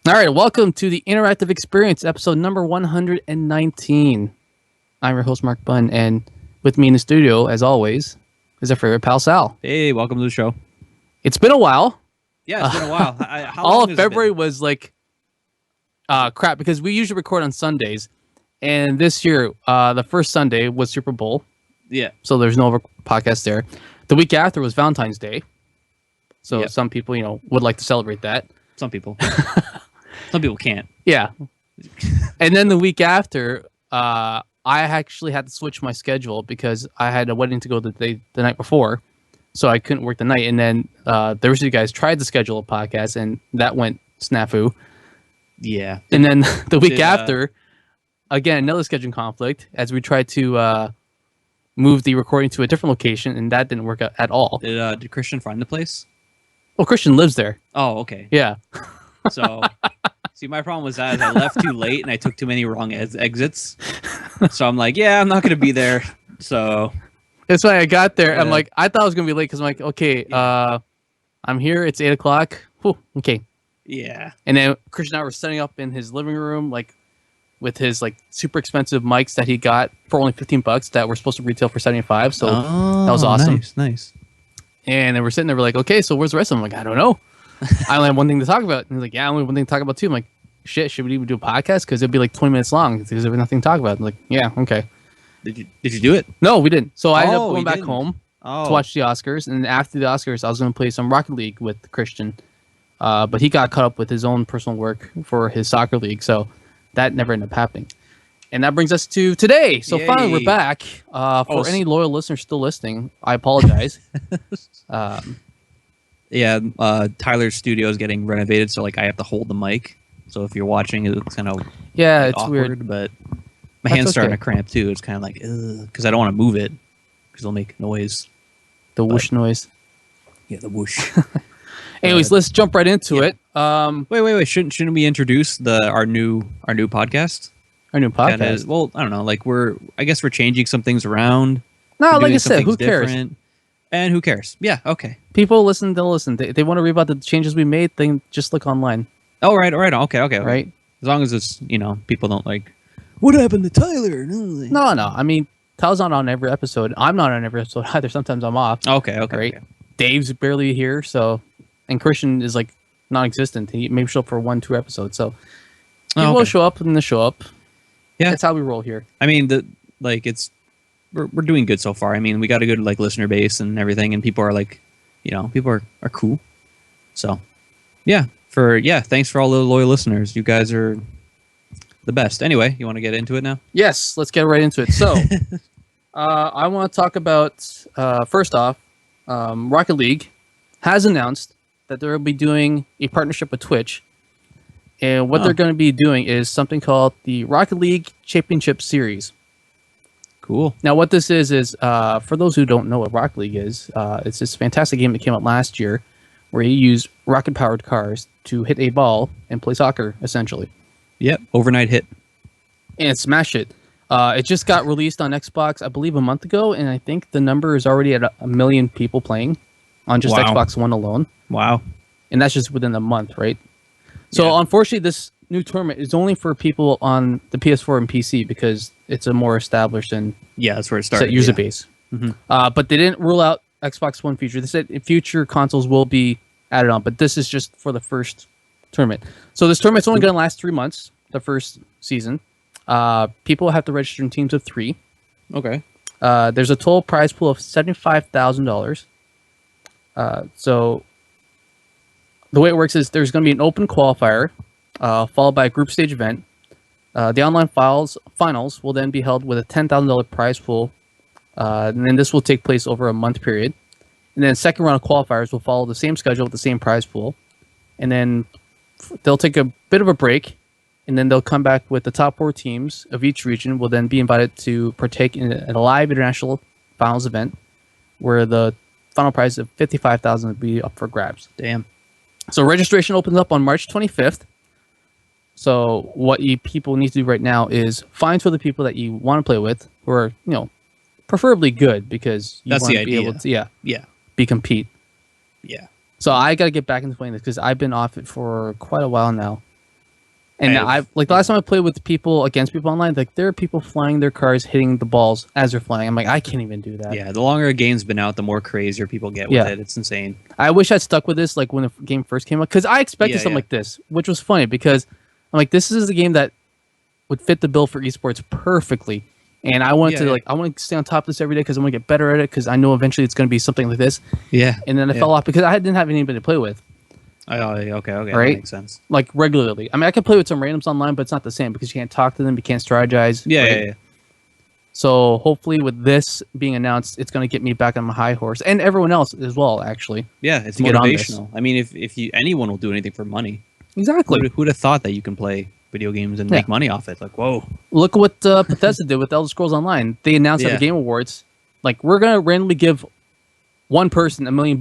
All right, welcome to the Interactive Experience, episode number 119. I'm your host, Mark Bunn, and with me in the studio, as always, is our favorite pal, Sal. Hey, welcome to the show. It's been a while. Yeah, it's been a while. How All long of has it February been? was like crap because we usually record on Sundays, and this year, the first Sunday was Super Bowl, Yeah. so there's no podcast there. The week after was Valentine's Day, so Yep. some people, would like to celebrate that. Some people. Some people can't. Yeah. And then the week after, I actually had to switch my schedule because I had a wedding to go the night before, so I couldn't work the night. And then the rest of you guys tried to schedule a podcast, and that went snafu. Yeah. And then the week Did, after, again, another scheduling conflict as we tried to move the recording to a different location, and that didn't work out at all. Did Christian find the place? Well, Christian lives there. Oh, okay. Yeah. So, see, my problem was that I left too late and I took too many wrong exits. So I'm like, yeah, I'm not gonna be there. So That's why I got there. I'm Yeah. like, I thought I was gonna be late because I'm like, okay, I'm here. It's 8:00. Whew, okay. yeah. And then Christian and I were setting up in his living room, like with his like super expensive mics that he got for only $15 that were supposed to retail for 75. So that was awesome. Nice. And then we're sitting there, we're like, okay, so where's the rest of them? I'm like, I don't know. I only have one thing to talk about. And he's like, yeah, I only have one thing to talk about too. I'm like, shit, should we even do a podcast? Because it'd be like 20 minutes long because there's nothing to talk about. I'm like, yeah, okay. Did you do it? No, we didn't. So I ended up Oh, going you back didn't. home Oh. to watch the Oscars, and then after the Oscars, I was going to play some Rocket League with Christian, but he got caught up with his own personal work for his soccer league, so that never ended up happening. And that brings us to today. So finally, we're Yay. back. For Oh, any loyal listeners still listening, I apologize. Yeah, Tyler's studio is getting renovated, so like I have to hold the mic. So if you're watching, it's kind of Yeah, it's awkward, weird. but my That's hand's starting okay. to cramp too. It's kind of like, because I don't want to move it because it'll make noise. The whoosh noise. Yeah, the whoosh. Anyways, let's jump right into it. Wait. Shouldn't we introduce our new podcast? Our new Kinda- podcast. well, I don't know. Like I guess we're changing some things around. No, We're like doing I some said, things who cares? different. And who cares? Yeah, okay. People listen, they'll listen. They want to read about the changes we made, then just look online, All right. Okay. right? As long as it's, people don't like, what happened to Tyler? No. I mean, Tal's not on every episode. I'm not on every episode either. Sometimes I'm off. Okay. Right. Okay. Dave's barely here, so and Christian is like non-existent. He maybe show up for 1-2 episodes. So he will okay. show up and they show up. Yeah. That's how we roll here. I mean, we're doing good so far. I mean, we got a good like listener base and everything, and people are like, people are cool. So, thanks for all the loyal listeners. You guys are the best. Anyway, you want to get into it now? Yes, let's get right into it. So I want to talk about first off, Rocket League has announced that they'll be doing a partnership with Twitch. And what Oh. they're going to be doing is something called the Rocket League Championship Series. Cool. Now, what this is for those who don't know what Rocket League is, it's this fantastic game that came out last year where you use rocket-powered cars to hit a ball and play soccer, essentially, Yep. Overnight hit. and smash it. It just got released on Xbox, I believe, a month ago, and I think the number is already at a million people playing on just Wow. Xbox One alone, Wow. and that's just within a month, right? So, Yeah. unfortunately, this new tournament is only for people on the PS4 and PC because it's a more established and Yeah, that's where it started. set user yeah. base. Mhm. But they didn't rule out Xbox One feature. They said future consoles will be added on, but this is just for the first tournament. So this tournament's only going to last 3 months, the first season. People have to register in teams of 3. Okay. There's a total prize pool of $75,000. So the way it works is there's going to be an open qualifier, followed by a group stage event. The online finals will then be held with a $10,000 prize pool, and then this will take place over a month period. And then second round of qualifiers will follow the same schedule with the same prize pool, and then they'll take a bit of a break, and then they'll come back with the top 4 teams of each region will then be invited to partake in a live international finals event, where the final prize of $55,000 will be up for grabs. Damn. So registration opens up on March 25th. So what you people need to do right now is find for the people that you want to play with who are, preferably good because you That's want the to be able idea. to, Yeah. be compete. Yeah. So I got to get back into playing this because I've been off it for quite a while now. And I have- the last time I played with people against people online, like there are people flying their cars, hitting the balls as they're flying. I'm like, I can't even do that. Yeah, the longer a game's been out, the more crazier people get with Yeah. it. It's insane. I wish I'd stuck with this like when the game first came out, because I expected Yeah, something yeah. like this, which was funny because I'm like, this is a game that would fit the bill for esports perfectly. And I wanted to Yeah. I want to stay on top of this every day because I want to get better at it because I know eventually it's going to be something like this. Yeah. And then I Yeah. fell off because I didn't have anybody to play with. Oh, okay, that Right? makes sense. Like regularly. I mean, I can play with some randoms online, but it's not the same because you can't talk to them, you can't strategize. Yeah, right? yeah. So hopefully, with this being announced, it's going to get me back on my high horse, and everyone else as well. Actually, Yeah, it's to get on this. motivational. I mean, if you anyone will do anything for money. exactly. Who'd have thought that you can play video games and make money off it? Like, whoa. Look at what Bethesda did with Elder Scrolls Online. They announced at Yeah. the Game Awards, like we're going to randomly give one person $1 million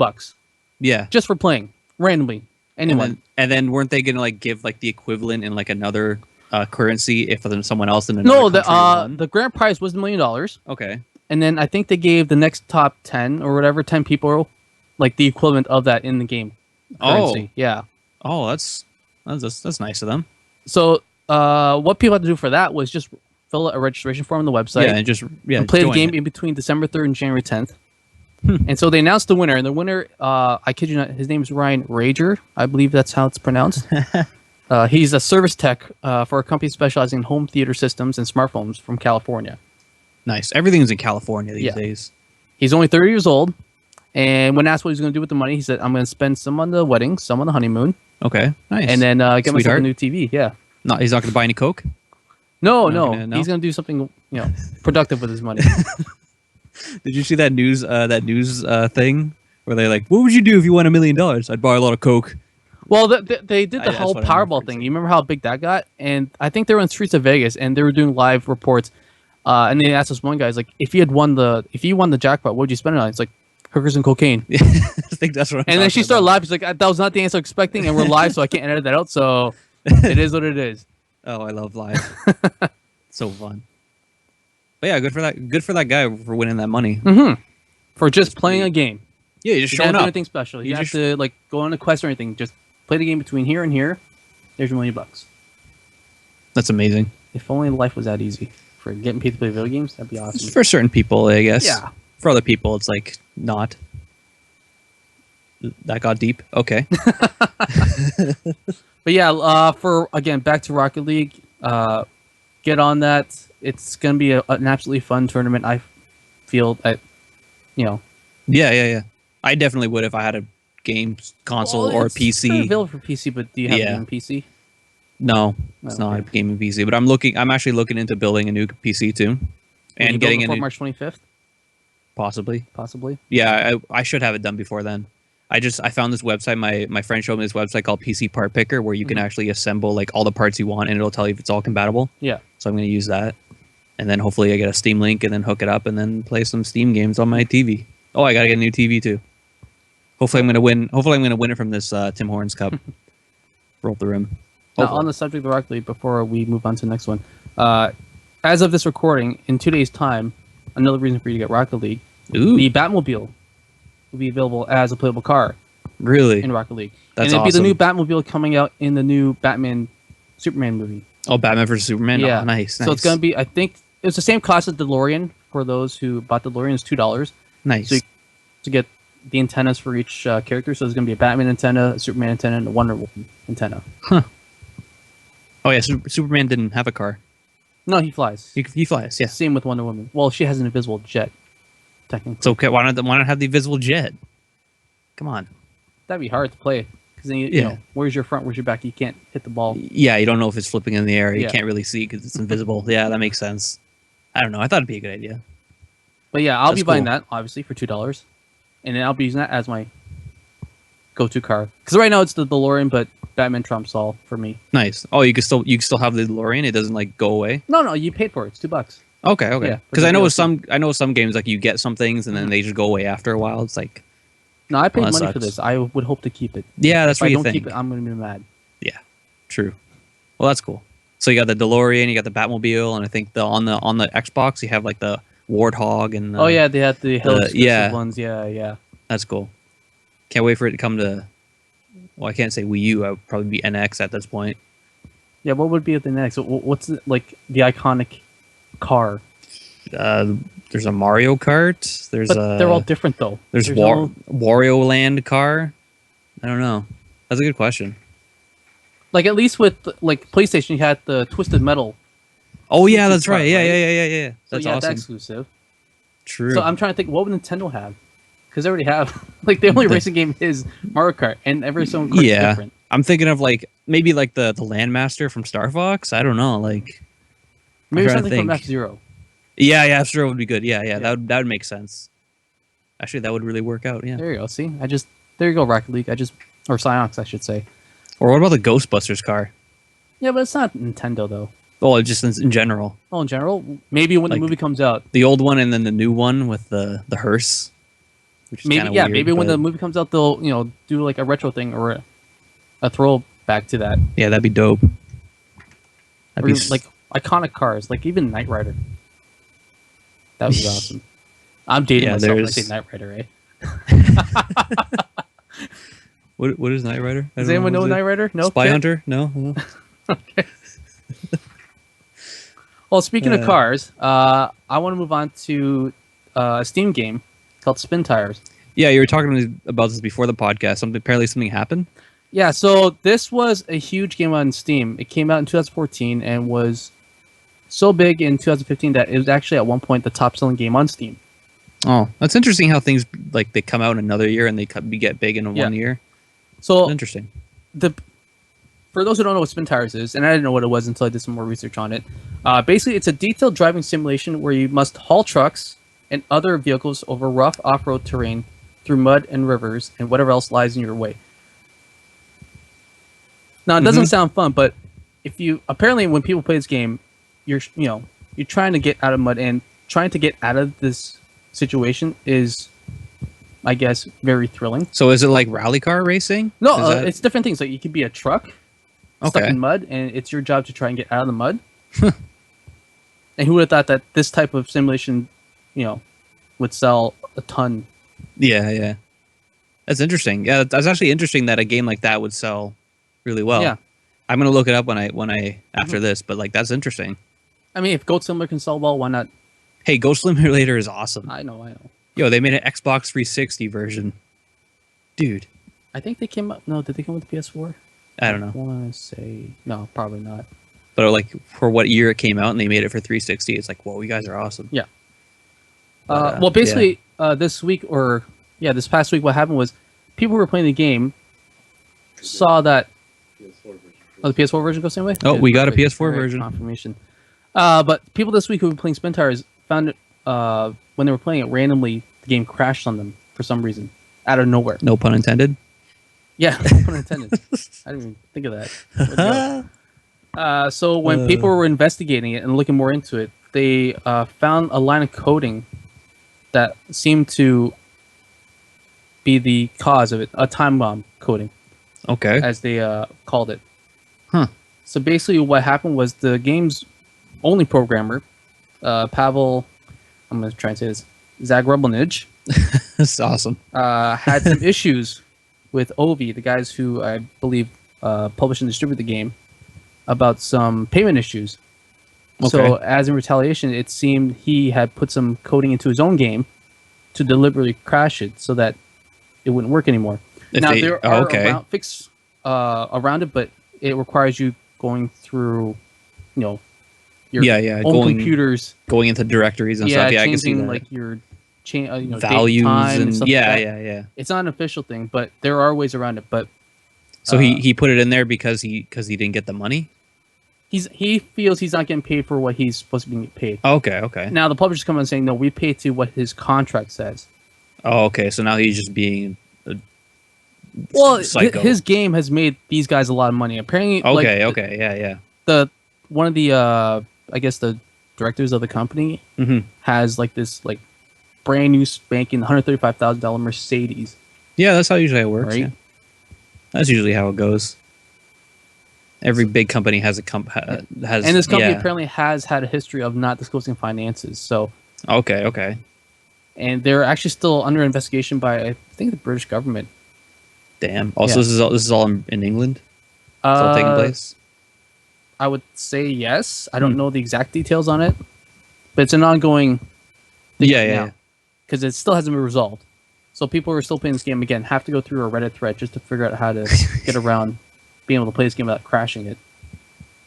Yeah. just for playing randomly. Anyone. And then weren't they gonna like give like the equivalent in like another currency if then someone else in another No, country won? the grand prize was $1 million. Okay. And then I think they gave the next top 10 or whatever, 10 people, like the equivalent of that in the game. Currency. Yeah. Oh, that's nice of them. So what people had to do for that was just fill out a registration form on the website Yeah, and just and play the join game it. in between December 3rd and January 10th. And so they announced the winner, and the winner, I kid you not, his name is Ryan Rager. I believe that's how it's pronounced. He's a service tech for a company specializing in home theater systems and smartphones from California. Nice. Everything's in California these Yeah. days. He's only 30 years old, and when asked what he's going to do with the money, he said, I'm going to spend some on the wedding, some on the honeymoon, Okay. Nice. and then get myself a Sweetheart. new TV. Yeah. No, he's not gonna buy any Coke. No, Not no. gonna- He's going to do something productive with his money. Did you see that news thing where they like, what would you do if you won $1 million? I'd buy a lot of Coke. Well, they did the That's whole what I remember Powerball thing. You remember how big that got? And I think they were on Streets of Vegas, and they were doing live reports. And they asked this one guy, he's like, if you won the jackpot, what would you spend it on? It's like hookers and cocaine. I think that's what. I'm And then she talking started about. laughing. She's like, that was not the answer I was expecting, and we're live, so I can't edit that out. So it is what it is. Oh, I love live. So fun. But yeah, good for that. Good for that guy for winning that money. For just playing a game. Yeah, you're just You showing don't have to do up. anything special. You You have just- to like go on a quest or anything. Just play the game between here and here. There's $1 million. That's amazing. If only life was that easy. For getting people to play video games, that'd be awesome. For certain people, I guess. Yeah. For other people, it's like not. That got deep. Okay. But yeah, for again, back to Rocket League. Get on that. It's gonna be an absolutely fun tournament. I feel that, Yeah. I definitely would if I had a game console or a it's not PC. available for PC, but do you have Yeah. a game PC? No, it's not a Okay. gaming PC. But I'm actually looking into building a new PC too, Will you and build getting it a before new, March 25th, possibly. possibly. Yeah, I should have it done before then. I found this website. My friend showed me this website called PC Part Picker, where you can actually assemble like all the parts you want, and it'll tell you if it's all compatible. Yeah. So I'm going to use that, and then hopefully I get a Steam link, and then hook it up, and then play some Steam games on my TV. Oh, I got to get a new TV too. Hopefully I'm going to win. Hopefully I'm going to win it from this Tim Hortons Cup. Roll the rim. Now, Hopefully. on the subject of Rocket League, before we move on to the next one, as of this recording, in 2 days' time, another reason for you to get Rocket League, Ooh, the Batmobile will be available as a playable car really? in Rocket League. That's and it'll be the awesome. new Batmobile coming out in the new Batman Superman movie. Oh, Batman vs Superman. Yeah, Oh, nice. So it's gonna be. I think it's the same cost as DeLorean for those who bought DeLorean. It's $2 nice. so you- to get the antennas for each character. So there's gonna be a Batman antenna, a Superman antenna, and a Wonder Woman antenna. Oh yeah, Superman didn't have a car. No, he flies. He flies. Yeah, Same with Wonder Woman. Well, she has an invisible jet. Technically, it's okay. Why not have the invisible jet? Come on. that'd be hard to play because then you Yeah. know where's your front, where's your back. You can't hit the ball. Yeah, you don't know if it's flipping in the air. You Yeah. can't really see because it's invisible. Yeah, that makes sense. I don't know. I thought it'd be a good idea. But yeah, I'll That's be buying cool. that obviously for $2, and then I'll be using that as my go-to car. Because right now it's the DeLorean, but Batman trumps all for me. Nice. Oh, you can still have the DeLorean. It doesn't like go away. No, you paid for it. It's $2. Okay. Yeah, Because for I know the with DLC. some games like you get some things and then they just go away after a while. It's like, No, I paid Well, that money for sucks. this. I would hope to keep it. yeah, that's If I what you don't think. keep it, I'm gonna be mad. Yeah, true. Well, that's cool. So you got the DeLorean, you got the Batmobile, and I think on the Xbox you have like the Warthog and Oh yeah, they had the Halo exclusive yeah. ones. Yeah. that's cool. Can't wait for it to come to. Well, I can't say Wii U. I would probably be NX at this point. Yeah, what would be the next? What's like the iconic car? There's a Mario Kart. But they're all different though. There's Wario Land car. I don't know. That's a good question. Like at least with like PlayStation, you had the Twisted Metal. Oh yeah, that's car, right. Yeah. So That's you had that awesome. exclusive. True. So I'm trying to think, what would Nintendo have? Because they already have like the only racing game is Mario Kart, and every single card is different. I'm thinking of like maybe like the Landmaster from Star Fox. I don't know. Like I'm Maybe trying to something from think. F-Zero. Yeah, F-Zero would be good. Yeah. That would make sense. Actually, that would really work out. Yeah. There you go. See, there you go, Rocket League. Or Psyonix, I should say. Or what about the Ghostbusters car? Yeah, but it's not Nintendo though. Oh, just in general. Well, in general, maybe when the Like, movie comes out. The old one and then the new one with the hearse. Which is Maybe kinda yeah, weird, maybe when but- the movie comes out, they'll do like a retro thing or a throwback to that. Yeah, that'd be dope. That'd Or be like iconic cars, like even Knight Rider. That would be awesome. I'm dating Yeah, myself when I there's- say Knight Rider, eh? What is Knight Rider? I Does don't anyone know what is it? Knight Rider? No. Spy Okay. Hunter? No. Well, speaking of cars, I want to move on to a Steam game called Spintires. Yeah, you were talking about this before the podcast. Apparently something happened. Yeah, so this was a huge game on Steam. It came out in 2014 and was so big in 2015 that it was actually at one point the top-selling game on Steam. Oh, that's interesting how things like they come out in another year and they get big in one year. So Interesting. For those who don't know what Spintires is, and I didn't know what it was until I did some more research on it, basically it's a detailed driving simulation where you must haul trucks and other vehicles over rough off-road terrain through mud and rivers and whatever else lies in your way. Now, it doesn't sound fun, but apparently when people play this game, you're trying to get out of mud, and trying to get out of this situation is, I guess, very thrilling. So is it like rally car racing? No, Is that- it's different things. Like you could be a truck stuck Okay. in mud, and it's your job to try and get out of the mud. And who would have thought that this type of simulation, would sell a ton? Yeah. That's interesting. Yeah, that's actually interesting that a game like that would sell really well. Yeah. I'm gonna look it up when I after this, but like that's interesting. I mean, if Goat Simulator can sell well, why not? Hey, Ghost Simulator is awesome. I know. Yo, they made an Xbox 360 version. Dude, I think they came up. No, did they come with the PS4? I don't know. I want to say no, probably not. But like for what year it came out and they made it for 360, it's like, whoa, you guys are awesome. Yeah. But, Well, basically, this past week, what happened was people who were playing the game saw that. Oh, the PS4 version goes the same way? Oh, we got a Perfect. PS4 Alright, version. confirmation. But people this week who were playing Spintires found it when they were playing it randomly, the game crashed on them for some reason out of nowhere. No pun intended. Yeah, no pun intended. I didn't even think of that. Where'd it go? So when people were investigating it and looking more into it, they found a line of coding that seemed to be the cause of it, a time bomb coding, Okay. as they called it. Huh. So basically what happened was the game's only programmer, Pavel, I'm going to try and say this, Zagrubelnij, That's awesome. had some issues with Ovi, the guys who I believe publish and distribute the game, about some payment issues. So Okay. as in retaliation, it seemed he had put some coding into his own game to deliberately crash it so that it wouldn't work anymore. There are fixes around it, but it requires you going through, your own going computers. going into directories and stuff. Yeah, I can see changing that. like your date, Values time, and stuff yeah, like that. yeah. It's not an official thing, but there are ways around it. But So he put it in there because he didn't get the money. he feels he's not getting paid for what he's supposed to be getting paid. Okay. Now the publisher's come out and saying no, we pay to what his contract says. Oh, okay. So now he's just being a Well, psycho. his game has made these guys a lot of money. Apparently, Okay. Yeah. The one of the I guess the directors of the company Mm-hmm. has like this like brand new spanking $135,000 Mercedes. Yeah, that's how usually it works. Right. Yeah. That's usually how it goes. Every big company has has And this company yeah. apparently has had a history of not disclosing finances. So, Okay. and they're actually still under investigation by I think the British government. Damn. Also, Yeah. this is all in England. It's all taking place. I would say yes. I don't know the exact details on it, but it's an ongoing thing Yeah. because it still hasn't been resolved. So people who are still playing this game again have to go through a Reddit thread just to figure out how to get around being able to play this game without crashing it.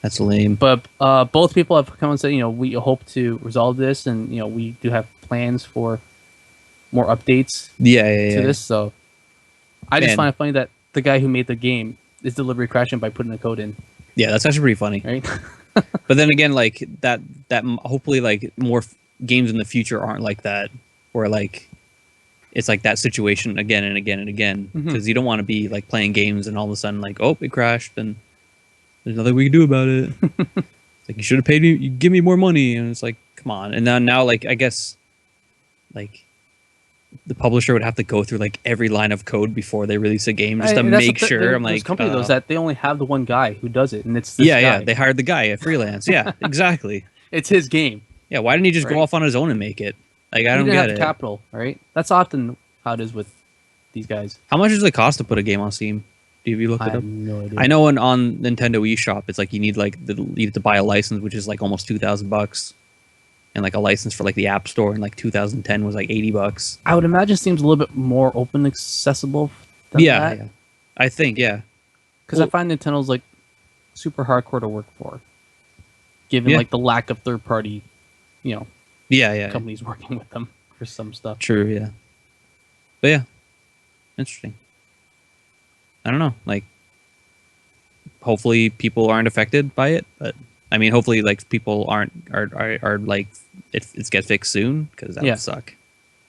That's lame. But both people have come and said, we hope to resolve this, and we do have plans for more updates to this. So I just Man. find it funny that the guy who made the game is deliberately crashing by putting the code in. Yeah, that's actually pretty funny. Right? But then again, like that hopefully like more games in the future aren't like that, where like it's like that situation again and again and again, because you don't want to be like playing games and all of a sudden like, oh, it crashed and there's nothing we can do about it. It's like, you should have paid me, you give me more money, and it's like, come on. And now like I guess like the publisher would have to go through like every line of code before they release a game just to make sure. I'm there's like, company though, is that they only have the one guy who does it, and it's this yeah, guy. they hired the guy at freelance. Yeah, exactly. It's his game. Yeah, why didn't he just go Right. off on his own and make it? Like, I He don't didn't have get the it. capital, right? That's often how it is with these guys. How much does it cost to put a game on Steam? Have you looked I it have up? no idea. I know on Nintendo eShop, it's like you need like you have to buy a license, which is like almost $2,000, and like a license for like the App Store in like 2010 was like $80. I would imagine Steam's a little bit more open, accessible than that. Yeah. I think Because I find Nintendo's like super hardcore to work for, given Yeah. like the lack of third party, yeah. companies working with them for some stuff. True, yeah. But yeah, interesting. I don't know. Like, hopefully people aren't affected by it, but I mean, hopefully like people are like it gets fixed soon, because that would suck.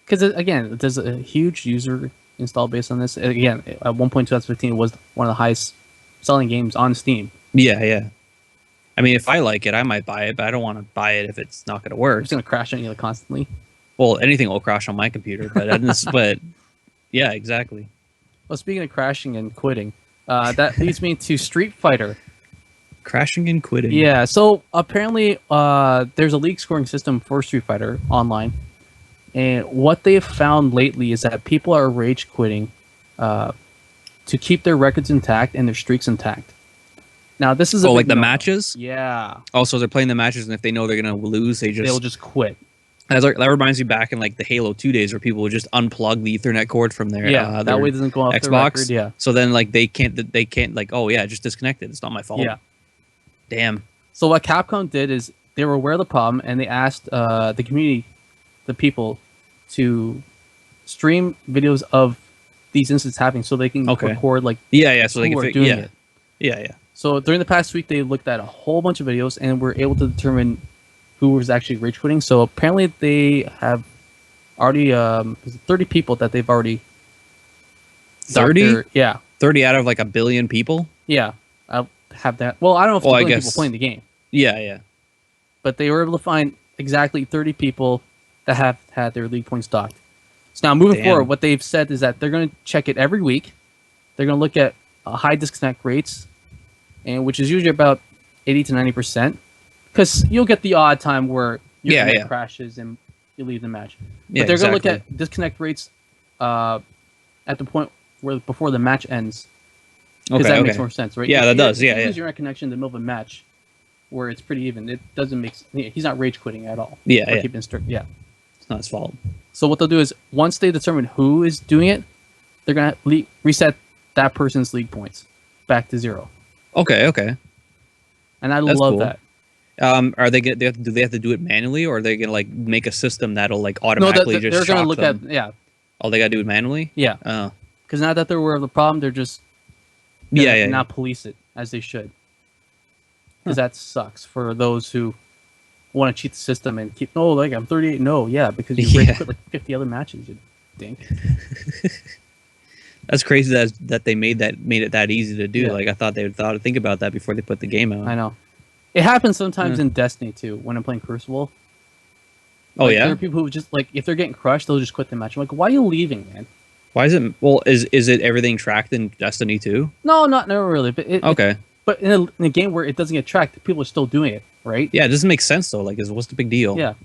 Because again, there's a huge user install base on this. Again, at one point, 2015, it was one of the highest selling games on Steam. Yeah. I mean, if I like it, I might buy it, but I don't want to buy it if it's not going to work. It's going to crash on you constantly. Well, anything will crash on my computer, but yeah, exactly. Well, speaking of crashing and quitting, that leads me to Street Fighter. Crashing and quitting. Yeah, so apparently there's a league scoring system for Street Fighter online, and what they've found lately is that people are rage quitting to keep their records intact and their streaks intact. Now, this is like the matches. Yeah, Also, they're playing the matches, and if they know they're going to lose, they'll just quit. That reminds me back in like the Halo 2 days, where people would just unplug the Ethernet cord from their that way it doesn't go off Xbox. the record. Yeah. So then like they can't like, oh yeah, just disconnect it. It's not my fault. Yeah. Damn. So what Capcom did is they were aware of the problem, and they asked the community, the people, to stream videos of these incidents happening, so they can record like Yeah. So they who can are fix. doing Yeah. it. Yeah. So during the past week, they looked at a whole bunch of videos and were able to determine who was actually rage quitting. So apparently they have already 30 people that they've already 30? Yeah. 30 out of like a billion people. Yeah. I'll have that. Well, I don't know if Well, there's I a billion guess- people playing the game, Yeah. but they were able to find exactly 30 people that have had their league points docked. So now moving Damn. forward, what they've said is that they're going to check it every week. They're going to look at high disconnect rates, and which is usually about 80 to 90%, because you'll get the odd time where your internet crashes and you leave the match. But Yeah, they're going to look exactly. at disconnect rates at the point where before the match ends, because Okay. that makes more sense, right? Yeah, that does. If Yeah, you yeah. lose your internet connection in the middle of a match where it's pretty even, it doesn't make. He's not rage quitting at all. Yeah, Or yeah. keeping strict. Yeah. It's not his fault. So what they'll do is once they determine who is doing it, they're gonna reset that person's league points back to 0. Okay. And I That's love cool. that. Are they do they have to do it manually, or are they gonna like make a system that'll like No, automatically they're just gonna shock look them? at Oh, they gotta do it manually. yeah, Oh, because now that they're aware of the problem, they're just gonna yeah. not police it as they should. Because that sucks for those who want to cheat the system and keep. Oh, like I'm 38. No, yeah, because you Yeah. quit like 50 other matches. You dink. That's crazy that they made it that easy to do. Yeah. Like I thought they would think about that before they put the game out. I know. It happens sometimes in Destiny too. When I'm playing Crucible. Oh Like, yeah. there are people who just like if they're getting crushed, they'll just quit the match. I'm like, why are you leaving, man? Why is it? Well, is it everything tracked in Destiny 2? No, never really. But Okay. But in a game where it doesn't get tracked, people are still doing it, right? Yeah, it doesn't make sense though. Like, what's the big deal? Yeah. Who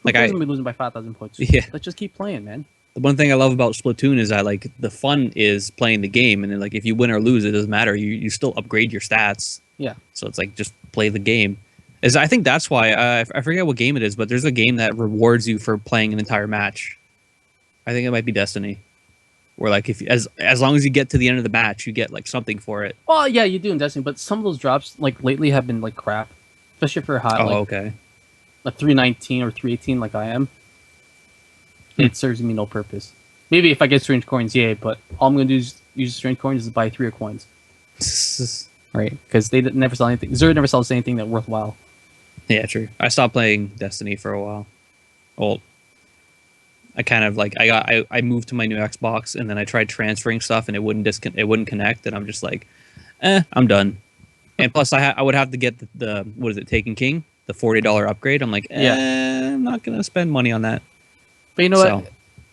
Like, cares when we losing by 5,000 points? Yeah. Let's just keep playing, man. the one thing I love about Splatoon is that like the fun is playing the game, and then like if you win or lose, it doesn't matter. You still upgrade your stats. Yeah. So it's like just play the game. Is I think that's why I forget what game it is, but there's a game that rewards you for playing an entire match. I think it might be Destiny, where like if as long as you get to the end of the match, you get like something for it. Well, yeah, you do in Destiny, but some of those drops like lately have been like crap, especially for hot Oh, like okay. 319 or 318 like I am. It serves me no purpose. Maybe if I get strange coins, yay, but all I'm gonna do is use strange coins is buy 3 coins. Right, because they never sell anything. Zero never sells anything that worthwhile. Yeah, true. I stopped playing Destiny for a while. Well, I kind of like I moved to my new Xbox, and then I tried transferring stuff, and it wouldn't connect, and I'm just like, I'm done. And plus, I would have to get the what is it, Taken King, the $40 upgrade. I'm like, I'm not gonna spend money on that. But you know what?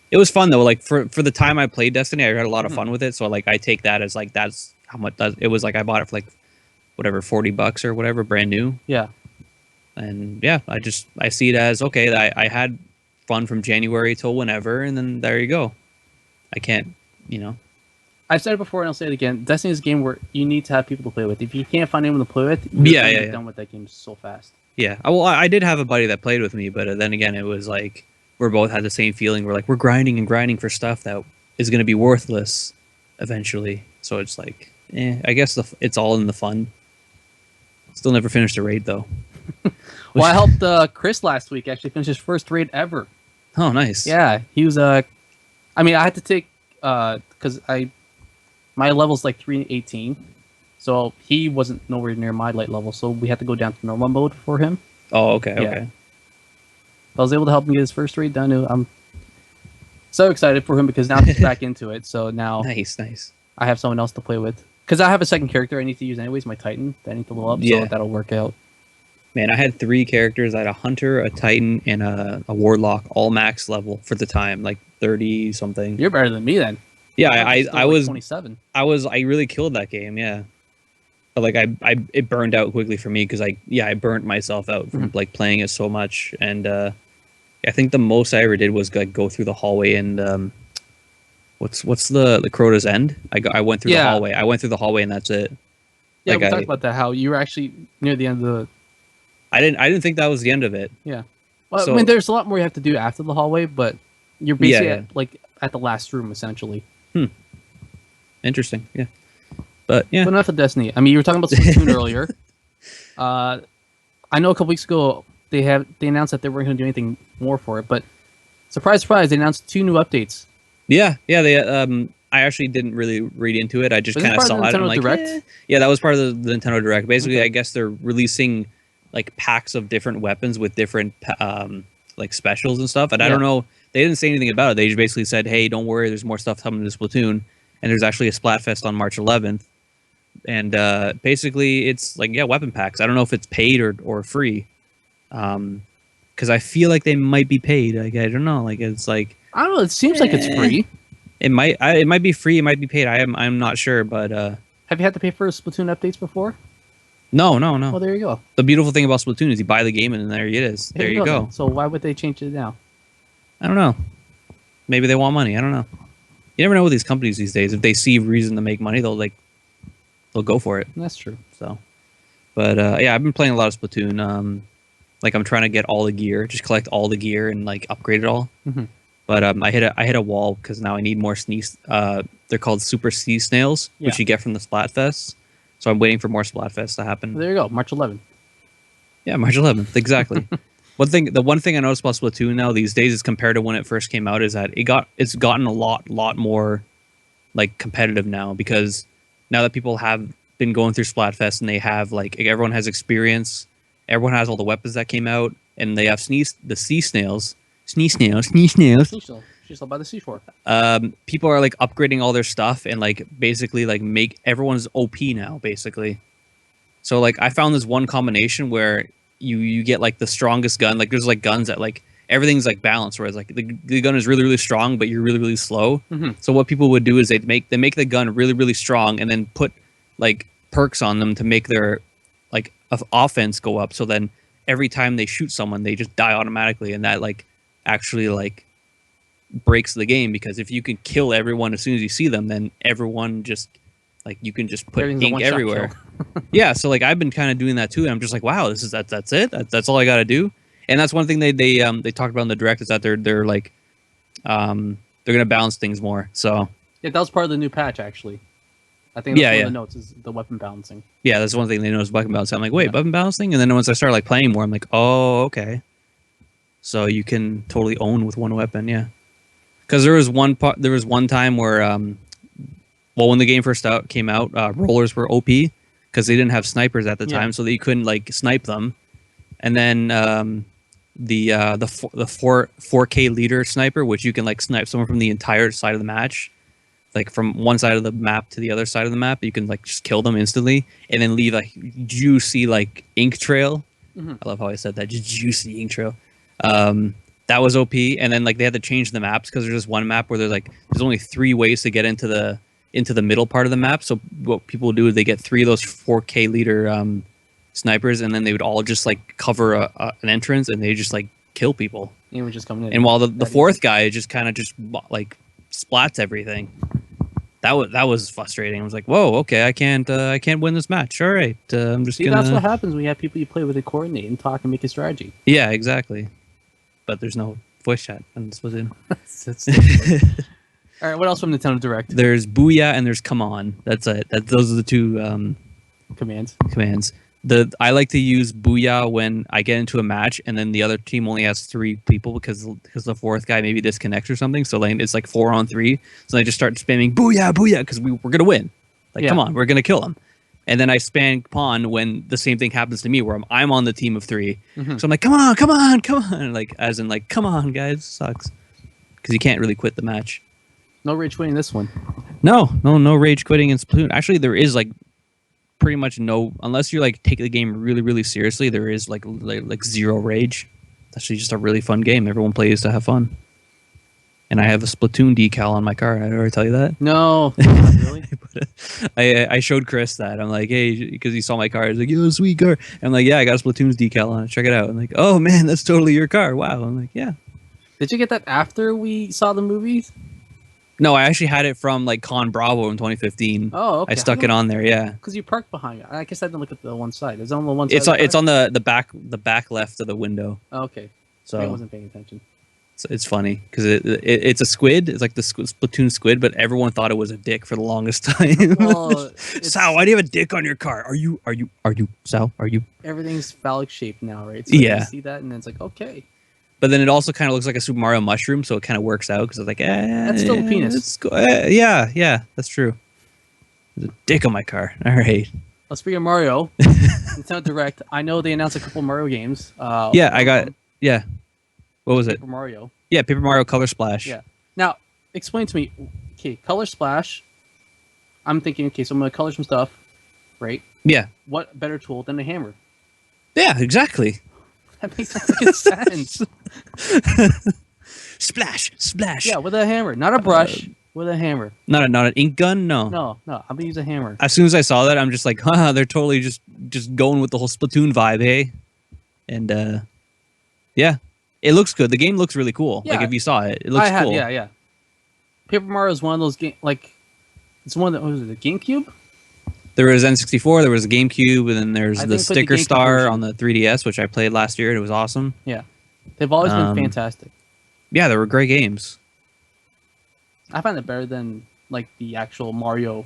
It was fun though. Like for the time I played Destiny, I had a lot of fun with it. So like I take that as like that's how much it was. Like I bought it for like whatever $40 or whatever, brand new. Yeah. And yeah, I see it as okay. I had fun from January till whenever, and then there you go. I can't, I've said it before and I'll say it again. Destiny is a game where you need to have people to play with. If you can't find anyone to play with, you're gonna get done with that game so fast. Yeah. Well, I did have a buddy that played with me, but then again, it was like we're both had the same feeling. We're like we're grinding and grinding for stuff that is going to be worthless eventually. So it's like, I guess it's all in the fun. Still never finished a raid though. Well, I helped Chris last week actually finish his first raid ever. Oh, nice. Yeah, he was I mean, I had to take because my level's like 318, so he wasn't nowhere near my light level, so we had to go down to normal mode for him. Oh, okay, Yeah. okay. I was able to help him get his first raid done. I'm so excited for him because now he's back into it. So now Nice. I have someone else to play with. Because I have a second character I need to use anyways, my Titan, that I need to level up, so that'll work out. Man, I had 3 characters. I had a Hunter, a Titan, and a Warlock, all max level for the time, like 30 something. You're better than me then. Yeah, I was 27. I really killed that game, yeah. But like it burned out quickly for me because I burnt myself out from like playing it so much. And I think the most I ever did was like go through the hallway and what's the Crota's End? I went through the hallway. I went through the hallway and that's it. Yeah, like we talked about that. How you were actually near the end of the. I didn't think that was the end of it. Yeah, well, So- I mean, there's a lot more you have to do after the hallway, but you're basically at the last room essentially. Interesting. Yeah. But yeah. But enough of Destiny. I mean, you were talking about Splatoon earlier. I know a couple weeks ago they announced that they weren't going to do anything more for it, but surprise, surprise, they announced 2 new updates. Yeah. They I actually didn't really read into it. I just kind of saw it. I'm like, Direct? Yeah, that was part of the Nintendo Direct. Basically, I guess they're releasing like packs of different weapons with different like specials and stuff. And I don't know. They didn't say anything about it. They just basically said, "Hey, don't worry. There's more stuff coming to Splatoon." And there's actually a Splatfest on March 11th. And basically, it's like weapon packs. I don't know if it's paid or free. Because I feel like they might be paid. Like I don't know. Like it's like I don't know. It seems like it's free. it might be free. It might be paid. I'm not sure. But have you had to pay for Splatoon updates before? No. Well, there you go. The beautiful thing about Splatoon is you buy the game and there it is. There you go. Then. So why would they change it now? I don't know. Maybe they want money. I don't know. You never know with these companies these days. If they see reason to make money, they'll go for it. That's true. So, but I've been playing a lot of Splatoon. Like I'm trying to get all the gear, just collect all the gear and like upgrade it all. But I hit a wall because now I need more sneeze. They're called super sea snails, which you get from the Splatfest. So I'm waiting for more Splatfest to happen. Well, there you go, March 11th. Yeah, March 11th, exactly. The one thing I noticed about Splatoon now these days is compared to when it first came out is that it's gotten a lot more like competitive now because now that people have been going through Splatfest and they have like everyone has experience, everyone has all the weapons that came out, and they have the sea snails. She's by the seashore. People are like upgrading all their stuff and like basically like make everyone's OP now basically. So like I found this one combination where you get like the strongest gun. Like there's like guns that like everything's like balanced, whereas like the gun is really strong, but you're really slow. So what people would do is they make the gun really strong and then put like perks on them to make their like offense go up. So then every time they shoot someone, they just die automatically, and that like actually like breaks the game, because if you can kill everyone as soon as you see them, then everyone just like you can just put Everything's a ink one-shot everywhere. kill. Yeah, so like I've been kind of doing that too, and I'm just like, wow, that's it. That's all I got to do. And that's one thing they talked about in the direct, is that they're like they're gonna balance things more. So Yeah, that was part of the new patch, actually. I think that's Yeah, one yeah. of the notes is the weapon balancing. yeah, that's one thing they noticed weapon balancing. I'm like, wait, Yeah. weapon balancing? And then once I started like playing more, I'm like, oh, okay. So you can totally own with one weapon, yeah. Because there was one time where well, when the game first came out, rollers were OP because they didn't have snipers at the Yeah. time, so that you couldn't like snipe them. And then the 4K leader sniper, which you can like snipe someone from the entire side of the match, like from one side of the map to the other side of the map. You can like just kill them instantly, and then leave a juicy like ink trail. Mhm. I love how I said that, just juicy ink trail. That was OP. And then like they had to change the maps, because there's just one map where there's only 3 ways to get into the middle part of the map. So what people do is they get 3 of those 4K leader snipers, and then they would all just like cover an entrance, and they just like kill people. He was just coming in. And while the That fourth easy. guy just kind of just like splats everything. That was frustrating. I was like, whoa, okay, I can't win this match. All right, I'm just See, gonna. that's what happens when you have people you play with, that coordinate and talk and make a strategy. Yeah, exactly. But there's no voice chat on Splatoon. All right, what else from Nintendo Direct? There's Booyah and there's Come On. That's it. Those are the 2 Commands. commands. I like to use Booyah when I get into a match, and then the other team only has 3 people, because the 4th guy maybe disconnects or something. So like it's like 4 on 3. So I just start spamming Booyah, Booyah, because we're gonna win. Like, Yeah. come on, we're gonna kill them. And then I spam Pawn when the same thing happens to me, where I'm on the team of 3. Mhm. So I'm like, come on, come on, come on, like as in like, come on, guys, sucks, because you can't really quit the match. No rage winning this one. No rage quitting in Splatoon. Actually, there is like pretty much no, unless you like take the game really, really seriously, there is like 0 rage. It's actually just a really fun game. Everyone plays to have fun. And I have a Splatoon decal on my car. Did I already tell you that? No, not really. I showed Chris that. I'm like, hey, because he saw my car. He's like, yo, sweet car. And I'm like, yeah, I got a Splatoon's decal on it. Check it out. I'm like, oh man, that's totally your car. Wow. I'm like, yeah. Did you get that after we saw the movies? No, I actually had it from like Con Bravo in 2015. Oh, okay. I stuck it on there. Yeah. Because you parked behind it. I guess I didn't look at the one side. Is it on the one side? It's on the back left of the window. Oh, okay. So I wasn't paying attention. it's funny because it's a squid. It's like the Splatoon squid, but everyone thought it was a dick for the longest time. Well, Sal, why do you have a dick on your car? Are you Sal? Are you? everything's phallic shaped now, right? So Yeah. You see that, and then it's like, okay. But then it also kind of looks like a Super Mario mushroom, so it kind of works out because it's like, That's still a penis. Yeah, that's true. There's a dick on my car. All right. Let's speak of Mario. Nintendo Direct. I know they announced a couple Mario games. Yeah, I got. Yeah. What was it? Paper Mario. Yeah, Paper Mario Color Splash. Yeah. Now, explain to me. Okay, Color Splash. I'm thinking, okay, so I'm gonna color some stuff, right? Yeah. What better tool than a hammer? Yeah, exactly. That makes no fucking sense. Splash. Yeah, with a hammer, not a brush. With a hammer. Not an ink gun. No. No, I'm gonna use a hammer. As soon as I saw that, I'm just like, haha, they're totally just going with the whole Splatoon vibe, hey? And yeah, it looks good. The game looks really cool. Yeah. Like if you saw it, it looks cool. Yeah. Paper Mario is one of those games. Like, it's one that was it, the GameCube. There was N64, there was a GameCube, and then there's I the think I played the Sticker GameCube Star version. on the 3DS, which I played last year. And it was awesome. Yeah, they've always been Um, fantastic. Yeah, they were great games. I find it better than like the actual Mario.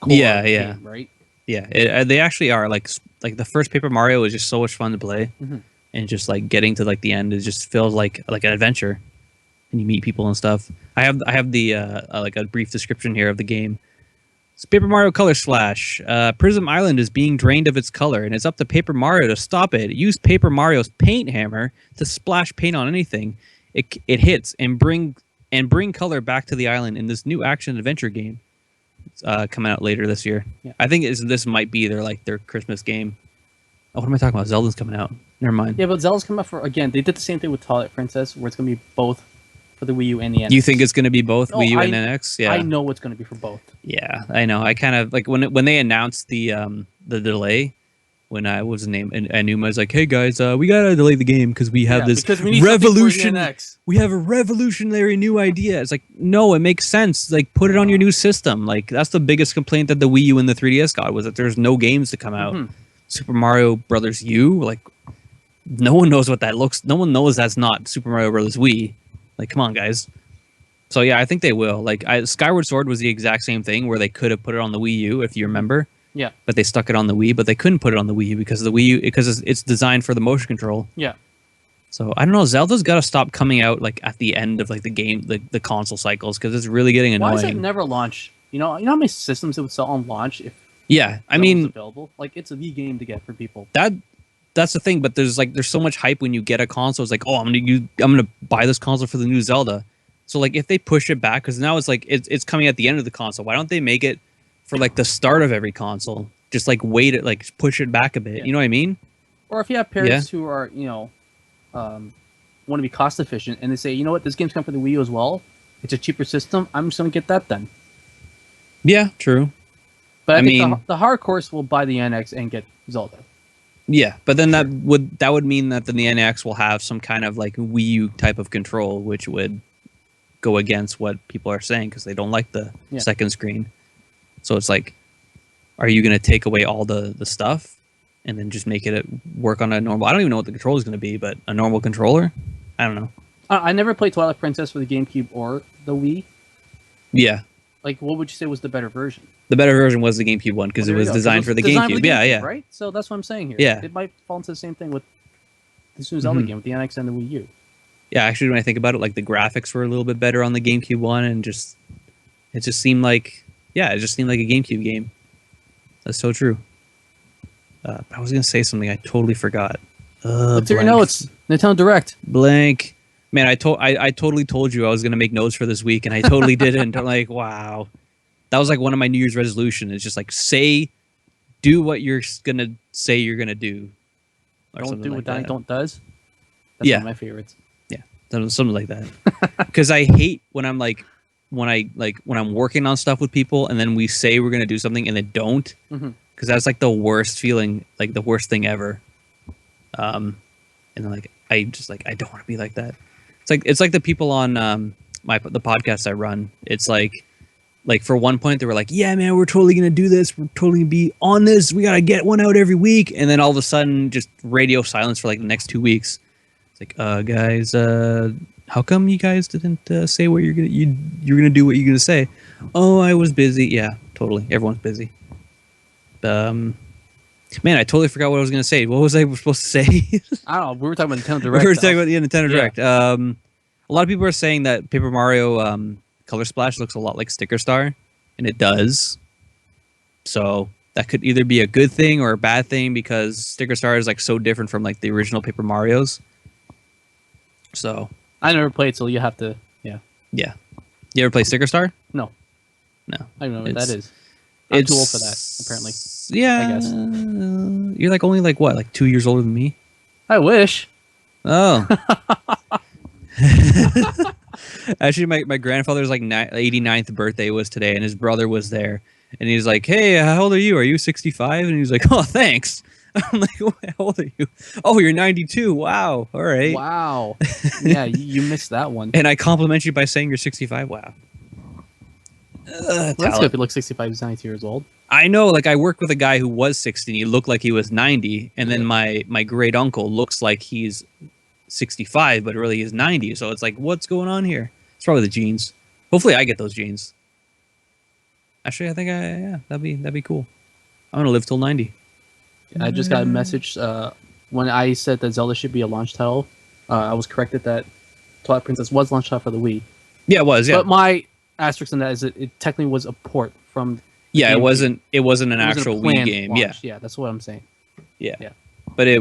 Yeah, game, right. Yeah, they actually are like the first Paper Mario is just so much fun to play, Mhm. and just like getting to like the end, it just feels like an adventure, and you meet people and stuff. I have the like a brief description here of the game. It's Paper Mario Color Splash. Prism Island is being drained of its color, and it's up to Paper Mario to stop it. Use Paper Mario's paint hammer to splash paint on anything it hits, and bring color back to the island in this new action adventure game. It's coming out later this year. Yeah. I think this might be their Christmas game. Oh, what am I talking about? Zelda's coming out. Never mind. Yeah, but Zelda's coming out for again. They did the same thing with Twilight Princess, where it's gonna be both for the Wii U and the NX. You think it's going to be both No, Wii U and NX? Yeah, I know it's gonna be for both. yeah, I know. I kind of like when they announced the delay. when I was named and Anuma was like, "Hey guys, we gotta delay the game because we have this because we need something for the revolution. NX. We have a revolutionary new idea." It's like, no, it makes sense. Like, put it on your new system. Like, that's the biggest complaint that the Wii U and the 3DS got, was that there's no games to come out. Super Mario Brothers U, like, no one knows what that looks. No one knows that's not Super Mario Brothers Wii. Like, come on, guys. So yeah, I think they will. Like, Skyward Sword was the exact same thing where they could have put it on the Wii U, if you remember. Yeah. But they stuck it on the Wii, but they couldn't put it on the Wii U because it's designed for the motion control. Yeah. So I don't know. Zelda's got to stop coming out like at the end of like the game, the console cycles, because it's really getting annoying. Why does it never launch? You know how many systems it would sell on launch if Yeah, I Zelda's mean, available? Like, it's a Wii game to get for people. that's the thing. But there's so much hype when you get a console. It's like, oh, I'm gonna buy this console for the new Zelda. So like, if they push it back, because now it's like it's coming at the end of the console. Why don't they make it for like the start of every console? Just like wait it, like push it back a bit. Yeah. You know what I mean? Or if you have parents who are, want to be cost efficient, and they say, you know what, this game's coming for the Wii U as well. It's a cheaper system. I'm just gonna get that then. Yeah, true. But I think mean, the hardcores will buy the NX and get Zelda. Yeah, but then that would mean that the NX will have some kind of like Wii U type of control, which would go against what people are saying because they don't like the second screen. So it's like, are you going to take away all the stuff and then just make it work on a normal? I don't even know what the controller is going to be, but a normal controller? I don't know. I never played Twilight Princess for the GameCube or the Wii. Yeah. Like, what would you say was the better version? The better version was the GameCube one because it was designed for the GameCube. Yeah. Right? So that's what I'm saying here. Yeah. It might fall into the same thing with this new Zelda game with the NX and the Wii U. Yeah, actually, when I think about it, like the graphics were a little bit better on the GameCube one, and it just seemed like a GameCube game. That's so true. I was gonna say something I totally forgot. Let's hear your notes. Nintendo Direct. Blank. Man, I totally told you I was gonna make notes for this week, and I totally didn't. I'm like, wow, that was like one of my New Year's resolutions. It's just like do what you're gonna say you're gonna do. Don't do what Donnie don't does. That's one of my favorites. Yeah, something like that. Because I hate when I'm like, when I'm working on stuff with people, and then we say we're gonna do something and then don't. Because that's like the worst feeling, like the worst thing ever. And then like I don't want to be like that. It's like the people on the podcast I run. It's like for one point they were like, yeah man, we're totally gonna do this, we're totally gonna be on this, we gotta get one out every week, and then all of a sudden just radio silence for like the next 2 weeks. It's like, guys, how come you guys didn't say what you're gonna do what you're gonna say? Oh, I was busy. Yeah, totally, everyone's busy. Man, I totally forgot what I was going to say. What was I supposed to say? I don't know. We were talking about Nintendo Direct. We were talking about the Nintendo Direct. A lot of people are saying that Paper Mario Color Splash looks a lot like Sticker Star, and it does. So that could either be a good thing or a bad thing because Sticker Star is like so different from like the original Paper Marios. So I never played, so you have to. Yeah. You ever play Sticker Star? No. No. I don't know what that is. I'm too old for that, apparently. Yeah, I guess. You're like only like what, like 2 years older than me? I wish. Oh. Actually, my grandfather's like 89th birthday was today, and his brother was there, and he's like, "Hey, how old are you? Are you 65?" And he's like, "Oh, thanks." I'm like, "How old are you?" "Oh, you're 92. Wow. All right." Wow. Yeah, you missed that one. And I compliment you by saying you're 65. Wow. Well, that's good if you look 65 to 92 years old. I know, like I worked with a guy who was 60 and he looked like he was 90, and then my great uncle looks like he's 65 but really he's 90. So it's like, what's going on here? It's probably the genes. Hopefully I get those genes. Actually, I think that'd be cool. I'm gonna live till 90. I just got a message when I said that Zelda should be a launch title. I was corrected that Twilight Princess was launch title for the Wii. Yeah, it was. Yeah, but my asterisk on that is it technically was a port from. Yeah, it wasn't an actual Wii game. Launch. Yeah, that's what I'm saying. Yeah. But it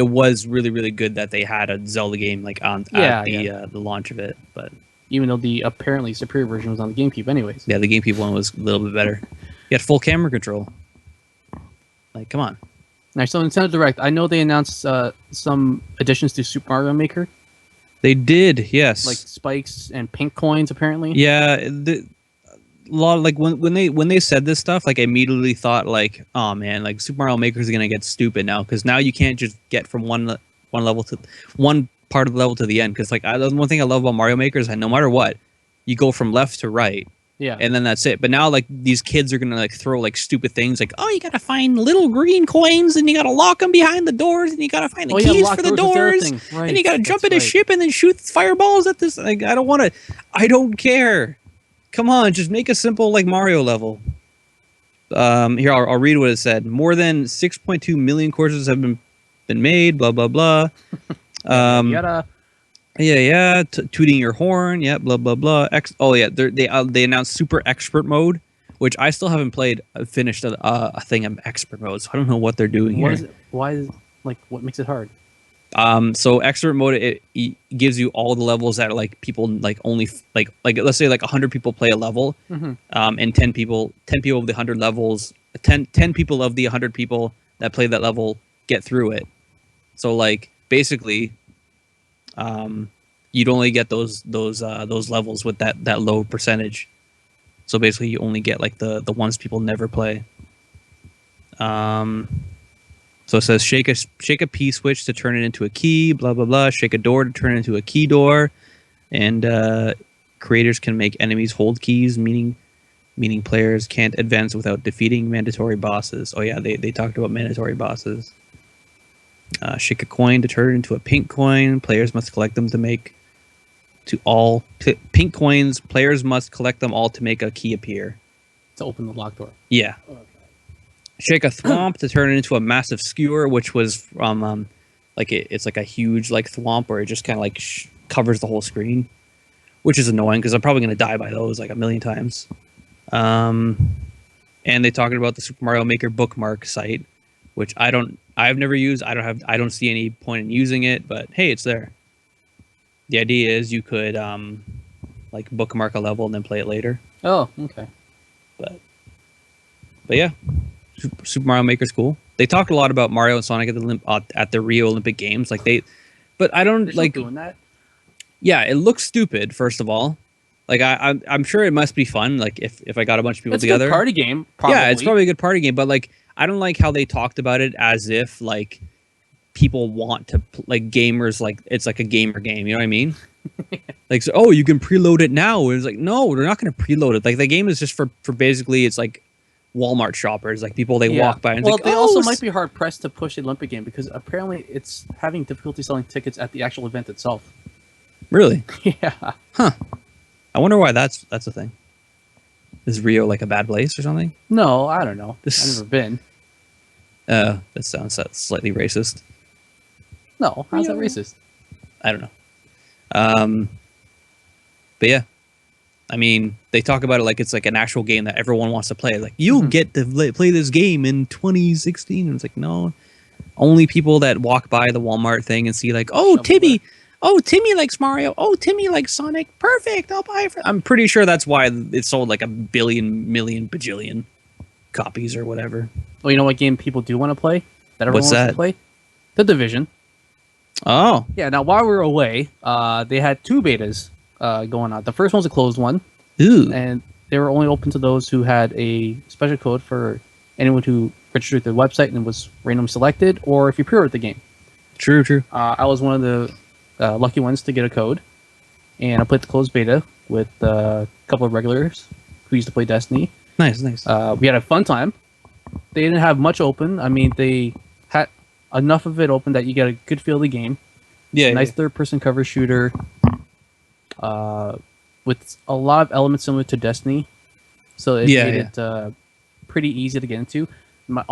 was really, really good that they had a Zelda game like on the launch of it. But even though the apparently superior version was on the GameCube, anyways. Yeah, the GameCube one was a little bit better. You had full camera control. Like, come on. Now, so Nintendo Direct, I know they announced some additions to Super Mario Maker. They did, yes. Like spikes and pink coins, apparently. Yeah, lot of, like when they said this stuff, like I immediately thought like, oh man, like Super Mario Maker is gonna get stupid now because now you can't just get from one level to one part of the level to the end. Because like the one thing I love about Mario Maker is that no matter what, you go from left to right. Yeah. And then that's it. But now, like, these kids are gonna like throw like stupid things, like, oh, you gotta find little green coins, and you gotta lock them behind the doors, and you gotta find the keys for the doors, right. and you gotta jump in a right. ship and then shoot fireballs at this. Like, I don't want to. I don't care. Come on, just make a simple like Mario level. Here I'll read what it said. More than 6.2 million courses have been made. Blah blah blah. Yada. Yeah. Tooting your horn. Yeah. Blah blah blah. They announced super expert mode, which I still haven't played. Finished a thing of expert mode, so I don't know what they're doing here. Why is like what makes it hard? So expert mode it gives you all the levels that like people like only like let's say like 100 people play a level, and 10 people of the 100 levels, 10 people of the 100 people that play that level get through it. So like basically, you'd only get those levels with that low percentage. So basically, you only get like the ones people never play. So it says shake a P switch to turn it into a key. Blah blah blah. Shake a door to turn it into a key door, and creators can make enemies hold keys, meaning players can't advance without defeating mandatory bosses. Oh yeah, they talked about mandatory bosses. Shake a coin to turn it into a pink coin. Players must collect them to make pink coins. Players must collect them all to make a key appear. To open the locked door. Yeah. Okay. Shake a thwomp to turn it into a massive skewer, which was from it's like a huge like thwomp where it just kind of like covers the whole screen, which is annoying because I'm probably gonna die by those like a million times. And they talking about the Super Mario Maker bookmark site, which I've never used. I don't see any point in using it, but hey, it's there. The idea is you could like bookmark a level and then play it later. Oh, okay. But yeah, Super Mario Maker's cool. They talked a lot about Mario and Sonic at the Rio Olympic Games. But I don't like doing that. Yeah, it looks stupid. First of all, like I'm sure it must be fun. Like if I got a bunch of people together, a good party game. Probably. Yeah, it's probably a good party game. But like I don't like how they talked about it as if like people want to like gamers like it's like a gamer game. You know what I mean? Like so, oh, you can preload it now. It's like no, they're not going to preload it. Like the game is just for basically it's like Walmart shoppers, like people they walk by. And well, like, they also might be hard pressed to push the Olympic game because apparently it's having difficulty selling tickets at the actual event itself. Really? Yeah. Huh. I wonder why that's a thing. Is Rio like a bad place or something? No, I don't know. I've never been. That sounds slightly racist. No, how's that racist? I don't know. But yeah, I mean, they talk about it like it's like an actual game that everyone wants to play. Like you'll get to play this game in 2016. And it's like no, only people that walk by the Walmart thing and see like, oh Timmy likes Mario. Oh Timmy likes Sonic. Perfect. I'll buy it. I'm pretty sure that's why it sold like a billion, million, bajillion copies or whatever. Well, you know what game people do want to play? That everyone wants to play? The Division. Oh. Yeah, now while we were away, they had 2 betas going on. The first one's a closed one. Ooh. And they were only open to those who had a special code for anyone who registered their website and was randomly selected, or if you pre-ordered the game. True. I was one of the lucky ones to get a code, and I played the closed beta with a couple of regulars who used to play Destiny. Nice. We had a fun time. They didn't have much open. I mean, they had enough of it open that you get a good feel of the game. Yeah. Nice third-person cover shooter with a lot of elements similar to Destiny. So it made it pretty easy to get into. When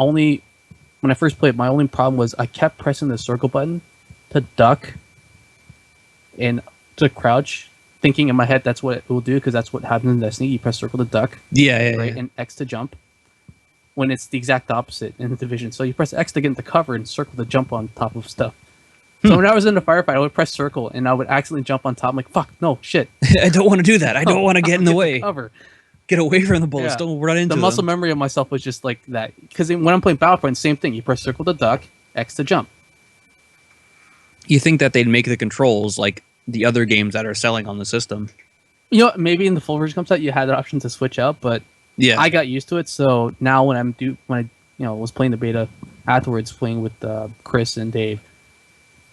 I first played, my only problem was I kept pressing the circle button to duck and to crouch, thinking in my head that's what it will do because that's what happens in Destiny. You press circle to duck, and X to jump. When it's the exact opposite in the Division. So you press X to get into cover and circle to jump on top of stuff. So when I was in the firefight, I would press circle and I would accidentally jump on top. I'm like, fuck, no, shit. I don't want to do that. I don't want to get in the way. Cover. Get away from the bullets. Yeah. Don't run into them. The muscle memory of myself was just like that. Because when I'm playing Battlefront, same thing. You press circle to duck, X to jump. You think that they'd make the controls like the other games that are selling on the system. You know, maybe in the full version comes out, you had the option to switch out, but Yeah. I got used to it. So now when I was playing the beta afterwards, playing with Chris and Dave,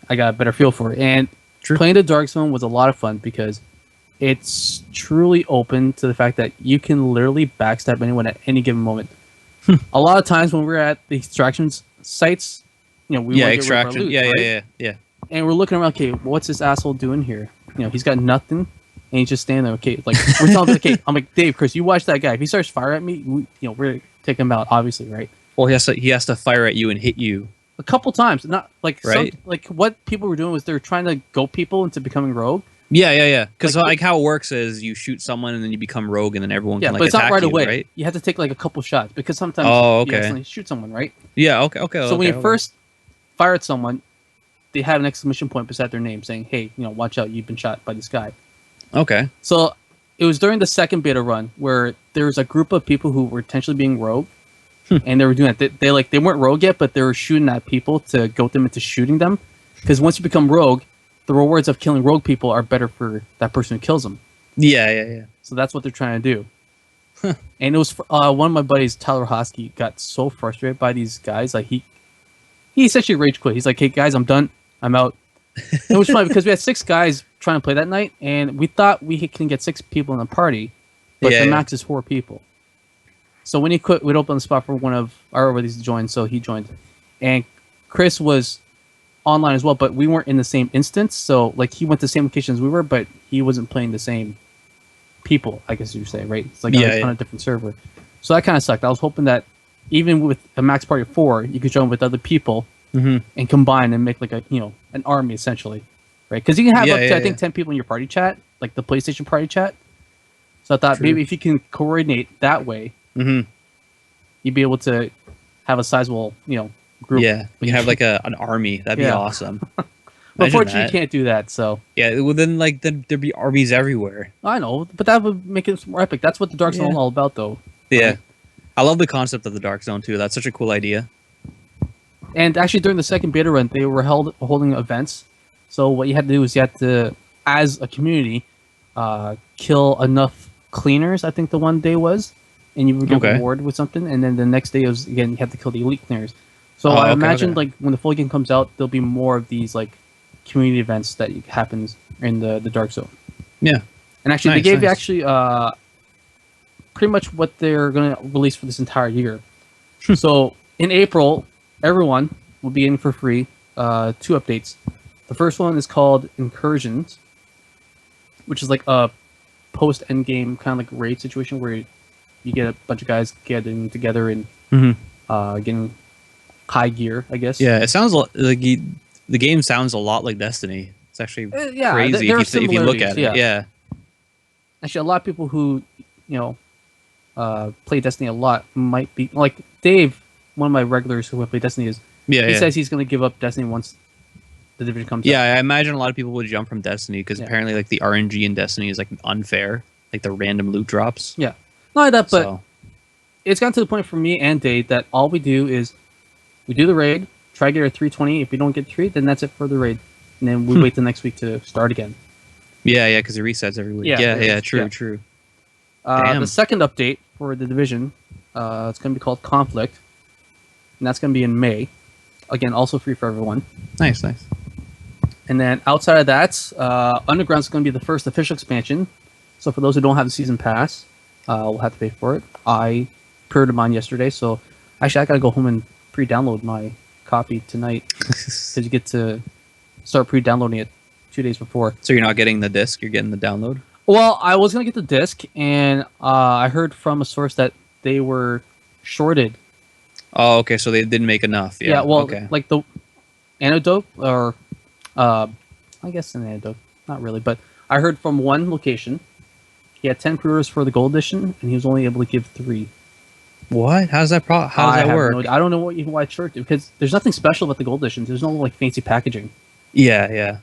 I got a better feel for it. And True. playing the Dark Zone was a lot of fun because it's truly open to the fact that you can literally backstab anyone at any given moment. A lot of times when we're at the extractions sites, we want to get rid of our Extraction. loot, Yeah, right? yeah. And we're looking around. Okay, what's this asshole doing here? He's got nothing, and he's just standing there. Okay, like we're telling him, okay, I'm like, Dave, Chris, you watch that guy. If he starts firing at me, we're taking him out, obviously, right? Well, he has to fire at you and hit you. A couple times, not like Right. like what people were doing was they're trying to goat people into becoming rogue. Yeah. Because Like, like how it works is you shoot someone and then you become rogue and then everyone Yeah, can like but it's not attack right you, away. right? You have to take like a couple shots because sometimes Oh, you okay. accidentally shoot someone, right? Yeah. Okay. So when you okay. first fire at someone, they have an exclamation point beside their name saying, "Hey, watch out! You've been shot by this guy." Okay. So it was during the second beta run where there was a group of people who were potentially being rogue, and they were doing it. They weren't rogue yet, but they were shooting at people to goat them into shooting them. Because once you become rogue, the rewards of killing rogue people are better for that person who kills them. Yeah. So that's what they're trying to do. And it was one of my buddies, Tyler Hosky, got so frustrated by these guys. Like he essentially rage quit. He's like, "Hey guys, I'm done. I'm out." It was funny because we had 6 guys trying to play that night, and we thought we can get 6 people in the party, but Yeah, the yeah. max is 4 people. So when he quit, we'd open the spot for one of our buddies to join. So he joined, and Chris was online as well, but we weren't in the same instance. So like he went to the same location as we were, but he wasn't playing the same people, I guess you say, right? It's like on Yeah. a different server. So that kind of sucked. I was hoping that even with a max party of 4, you could join with other people Mm-hmm. and combine and make like an army essentially, right? Because you can have Yeah, up to yeah, I think yeah. 10 people in your party chat, like the PlayStation party chat. So I thought True. maybe if you can coordinate that way, Mm-hmm. you'd be able to have a sizable group. Yeah. You have like an army. That'd be Yeah. awesome. But Imagine unfortunately, you that. can't do that. So Yeah. Well, then there'd be armies everywhere. I know, but that would make it more epic. That's what the Dark Zone Yeah. is all about, though. Yeah. Right? I love the concept of the Dark Zone too. That's such a cool idea. And actually, during the second beta run, they were holding events. So what you had to do is you had to, as a community, kill enough cleaners. I think the one day was, and you would get Okay. rewarded with something. And then the next day was again you had to kill the elite cleaners. So Oh, I okay, imagine okay. like when the full game comes out, there'll be more of these like community events that happens in the Dark Zone. Yeah. And actually, Nice, they gave you nice. actually pretty much what they're going to release for this entire year. So in April, everyone will be in for free 2 updates. The first one is called Incursions, which is like a post end game kind of like raid situation where you get a bunch of guys getting together and Mm-hmm. getting high gear, I guess. Yeah. It sounds the game sounds a lot like Destiny. It's actually Yeah, crazy there are if you look at similarities, it. Yeah. Actually, a lot of people who play Destiny a lot might be like Dave. One of my regulars who play Destiny is Yeah. he Yeah. says he's going to give up Destiny once the division comes Yeah, out. I imagine a lot of people would jump from Destiny because Yeah. apparently, like the RNG in Destiny is like unfair, like the random loot drops. Yeah, not only that, but So it's gotten to the point for me and Dave that all we do is we do the raid, try to get our 320. If we don't get 3, then that's it for the raid, and then we wait the next week to start again. yeah, because it resets every week. Yeah, Yeah, it yeah, is, true, yeah. true. The Damn. second update for the division, it's going to be called Conflict, and that's going to be in May. Again, also free for everyone. Nice, nice. And then outside of that, Underground's going to be the first official expansion. So for those who don't have the season pass, we'll have to pay for it. I pre-ordered mine yesterday, so actually I got to go home and pre-download my copy tonight because you get to start pre-downloading it 2 days before. So you're not getting the disc; you're getting the download. Well, I was going to get the disc, and I heard from a source that they were shorted. Oh, okay. So they didn't make enough. Yeah. Well, okay. like the antidote, or I guess an antidote, not really, but I heard from one location. He had 10 pre-orders for the gold edition, and he was only able to give 3. What? How does that I have work? no idea. I don't know why it's short, because there's nothing special about the gold edition. There's no like fancy packaging. Yeah, yeah.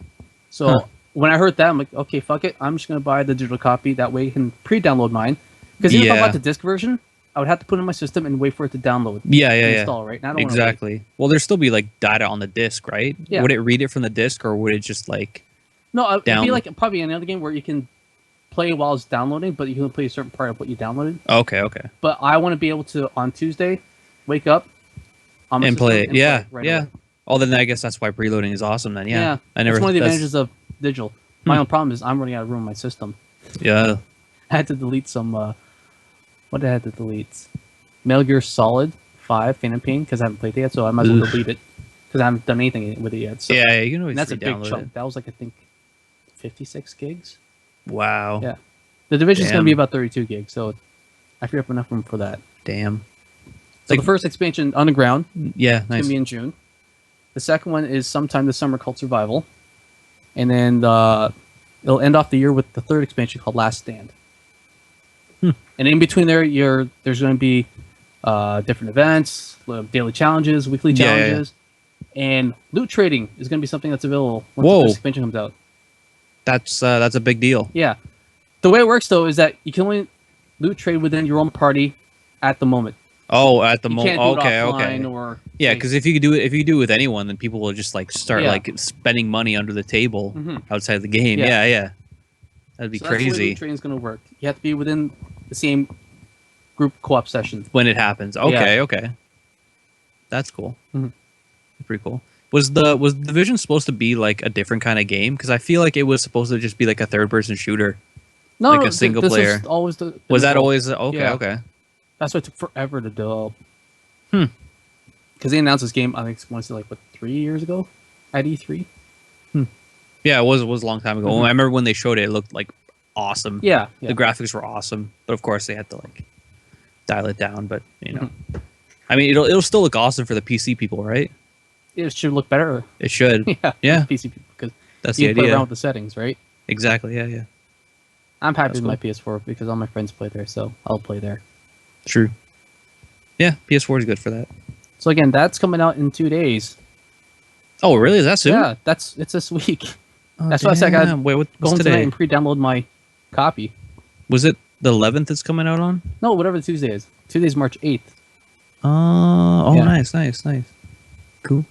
So Huh. when I heard that, I'm like, okay, fuck it. I'm just gonna buy the digital copy. That way, I can pre-download mine. Because even if I Yeah. bought the disc version, I would have to put it in my system and wait for it to download. Yeah, yeah, and yeah. install, right? And I don't wanna wait. Exactly. Well, there'd still be like data on the disc, right? Yeah. Would it read it from the disc, or would it just like? No, it'd be Download. like probably any other game where you can play while it's downloading, but you can only play a certain part of what you downloaded. Okay. But I want to be able to on Tuesday wake up on my And system play it. Yeah. play right Yeah. away. Oh, then I guess that's why preloading is awesome. Then yeah. I never. It's one of the that's- advantages of digital. My only problem is I'm running out of room in my system. Yeah. I had to delete some. What did I have to delete? Metal Gear Solid 5 Phantom Pain because I haven't played it yet, so I might as well delete it because I haven't done anything with it yet. So. Yeah. You can always And that's a big re-download chunk. it. That was like I think 56 gigs. Wow. Yeah, the Division's gonna Damn. be about 32 gigs, so I free up enough room for that. Damn. So the first expansion, Underground, Yeah. is Nice. gonna be in June. The second one is sometime this summer called Survival, and then it'll end off the year with the third expansion called Last Stand. And in between there's going to be different events, daily challenges, weekly Yeah, yeah, yeah. challenges, and loot trading is going to be something that's available once Whoa. the first expansion comes out. That's a big deal. Yeah, the way it works though is that you can only loot trade within your own party at the moment. Oh, at the You moment. can't do it Okay. offline Okay. or Yeah, because if you do it with anyone, then people will just like start Yeah. like spending money under the table Mhm. outside the game. Yeah. Yeah. That'd be so that's the way crazy loot trading is going to work. You have to be within the same group co-op session. when it happens. Okay. That's cool. Mhm. Pretty cool. Was the Division supposed to be like a different kind of game? Because I feel like it was supposed to just be like a third-person shooter. No, Like a no, single this player. Was always the Was that default. always okay? Yeah. Okay. That's why it took forever to develop. Hmm. Because they announced this game, I think, I want to say like what 3 years ago, at E3. Yeah, it was a long time ago. Mhm. I remember when they showed it, it looked like awesome. Yeah, The graphics were awesome, but of course they had to like dial it down. But you know, I mean, it'll still look awesome for the PC people, right? it should look better. It should. Yeah, Yeah. for PC people because That's you the can play idea. around with the settings, right? Exactly. Yeah. I'm happy That's with my PS4 because all my friends play there, so I'll play there. True. Yeah, PS4 is good for that. So again, that's coming out in 2 days. Oh, really? Is that soon? Yeah, it's this week. Oh, That's why I said I gotta damn. Wait, Go what's home tonight today? and pre-download my copy. Was it the 11th it's coming out on? No, whatever Tuesday is. Tuesday's March 8th. Oh, Yeah. nice. Cool.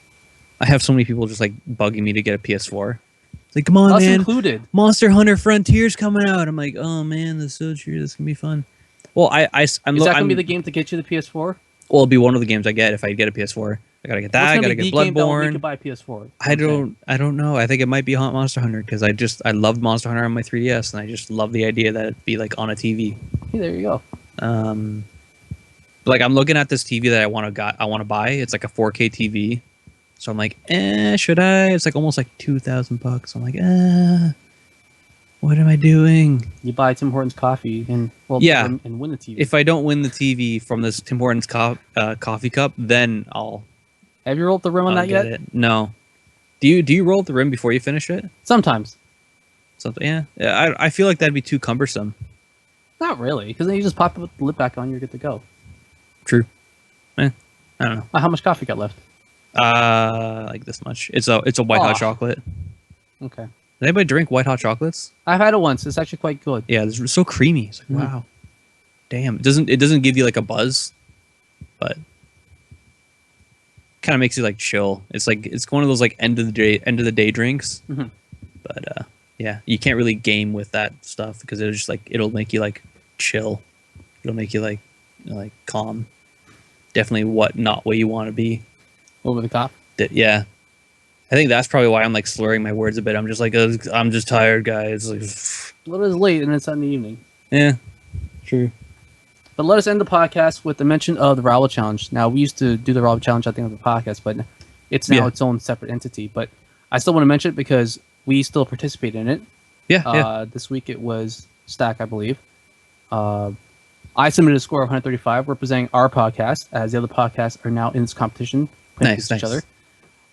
I have so many people just like bugging me to get a PS4. It's like, come on, Us man. included. Monster Hunter Frontiers coming out. I'm like, oh man, this is so true. This is gonna be fun. Well, I'm Is that gonna be the game to get you the PS4? Well, it'll be one of the games I get if I get a PS4. I gotta get that. I What's gotta gonna be get the game that will make you Bloodborne. buy a PS4? I don't know. I think it might be Monster Hunter because I loved Monster Hunter on my 3DS and I just love the idea that it'd be like on a TV. Hey, there you go. Like I'm looking at this TV that I want to buy. It's like a 4K TV. So I'm like, should I? It's like almost like $2,000. I'm like, what am I doing? You buy Tim Hortons coffee and Yeah. and win the TV. If I don't win the TV from this Tim Hortons coffee cup, then I'll Have you rolled the rim on that get yet? it. No. Do you roll up the rim before you finish it? Sometimes. Something. Yeah. I feel like that'd be too cumbersome. Not really, because then you just pop the lid back on, you're good to go. True. I don't know. How much coffee got left? Like this much. It's a white hot Aw. chocolate. Okay. Does anybody drink white hot chocolates? I've had it once. It's actually quite good. Yeah, it's so creamy. It's like Mhm. wow. Damn. It doesn't give you like a buzz, but kind of makes you like chill. It's like it's one of those like end of the day drinks. Mhm. But yeah, you can't really game with that stuff because it'll make you like chill. It'll make you like calm. Definitely not what you want to be. Over the top. Yeah. I think that's probably why I'm like slurring my words a bit. I'm just like, I'm just tired, guys. Like, Well, it is late and it's in the evening. yeah, true. But let us end the podcast with the mention of the Raul Challenge. Now, we used to do the Raul Challenge at the end of the podcast, but it's now Yeah. its own separate entity. But I still want to mention it because we still participate in it. Yeah, This week it was Stack, I believe. I submitted a score of 135, representing our podcast, as the other podcasts are now in this competition playing Nice, against each nice. other.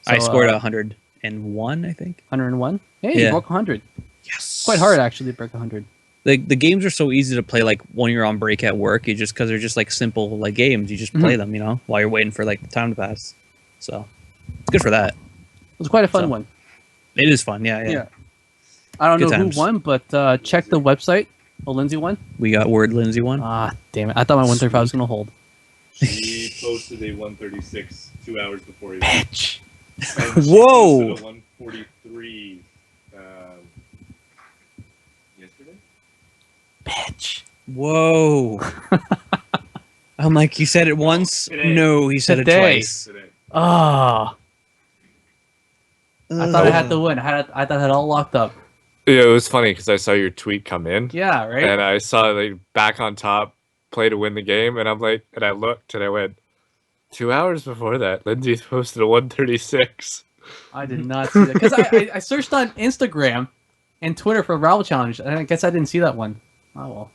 I So, scored 101, I think. 101. Hey, Yeah. you broke 100. Yes. Quite hard, actually, to break 100. Like the games are so easy to play. Like when you're on break at work, because they're just like simple like games. You just play them, while you're waiting for like the time to pass. So it's good for that. It was quite a fun So, one. It is fun. Yeah. I don't Good know times. who won, but check the website. Oh, Lindsay won? We got word Lindsay won. Ah, damn it. I thought my 135 was going to hold. He posted a 136 2 hours before he Bitch. and she Whoa. posted a 143 yesterday. bitch. Whoa. I'm like, he said it once. Today. No, he said Today. it twice. Today. Oh, I thought I had Ugh. to win. I thought I had it all locked up. Yeah, it was funny because I saw your tweet come in, Yeah, right. and I saw like back on top, play to win the game, and I'm like, and I looked and I went, 2 hours before that, Lindsay's posted a 136. I did not see that because I searched on Instagram and Twitter for Rabble Challenge, and I guess I didn't see that one. Oh well,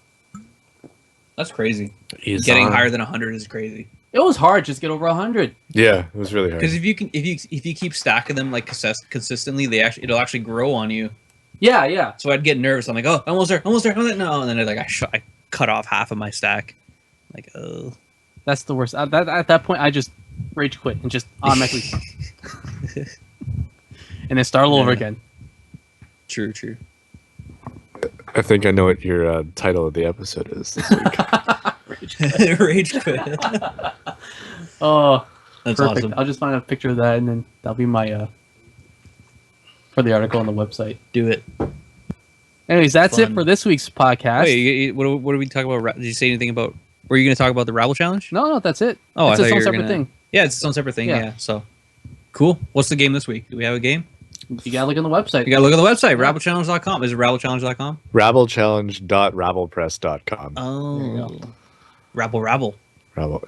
That's crazy. He's Getting on. higher than 100 is crazy. it was hard just to get over 100. Yeah, it was really hard. Because if you keep stacking them like consistently, it'll actually grow on you. Yeah, yeah. So I'd get nervous. I'm like, oh, almost there. No, and then I cut off half of my stack. Like, oh. That's the worst. At that point, I just rage quit and just automatically, and then start all over Yeah. again. True. I think I know what your title of the episode is this week. Rage quit. Oh, That's perfect. awesome. I'll just find a picture of that, and then that'll be my for the article on the website. Do it. Anyways, that's it Fun. for this week's podcast. Wait, what are we talking about? Did you say anything about? Were you going to talk about the Rabble Challenge? No, that's it. Oh, it's I thought its you own were separate gonna- thing. Yeah, it's its own separate thing. Yeah. Yeah. So cool. What's the game this week? Do we have a game? You gotta look on the website. You gotta look at the website, rabblechallenge.com. Is it rabblechallenge.com? Rabblechallenge.rabblepress.com. Oh, go. Rabble. Rabble.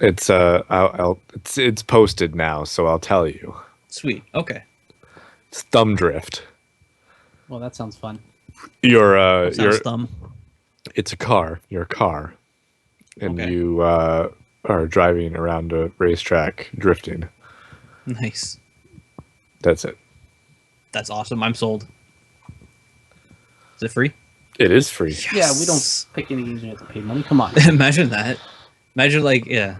It's it's posted now, so I'll tell you. Sweet. Okay. It's Thumb Drift. Well, that sounds fun. Sounds dumb. It's a car. You're a car, and Okay. you are driving around a racetrack drifting. Nice. That's it. That's awesome. I'm sold. Is it free? It is free. Yeah, we don't pick any games you have to pay money. Come on. Imagine that. Imagine yeah.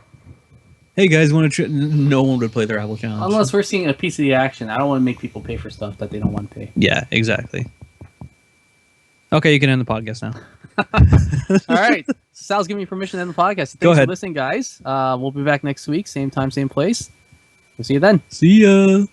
Hey guys, want to? No one would play the Rabble Challenge Unless we're seeing a piece of the action. I don't want to make people pay for stuff that they don't want to pay. Yeah, exactly. Okay, you can end the podcast now. All right. Sal's giving me permission to end the podcast. Thanks Go ahead. for listening, guys. We'll be back next week. Same time, same place. We'll see you then. See ya.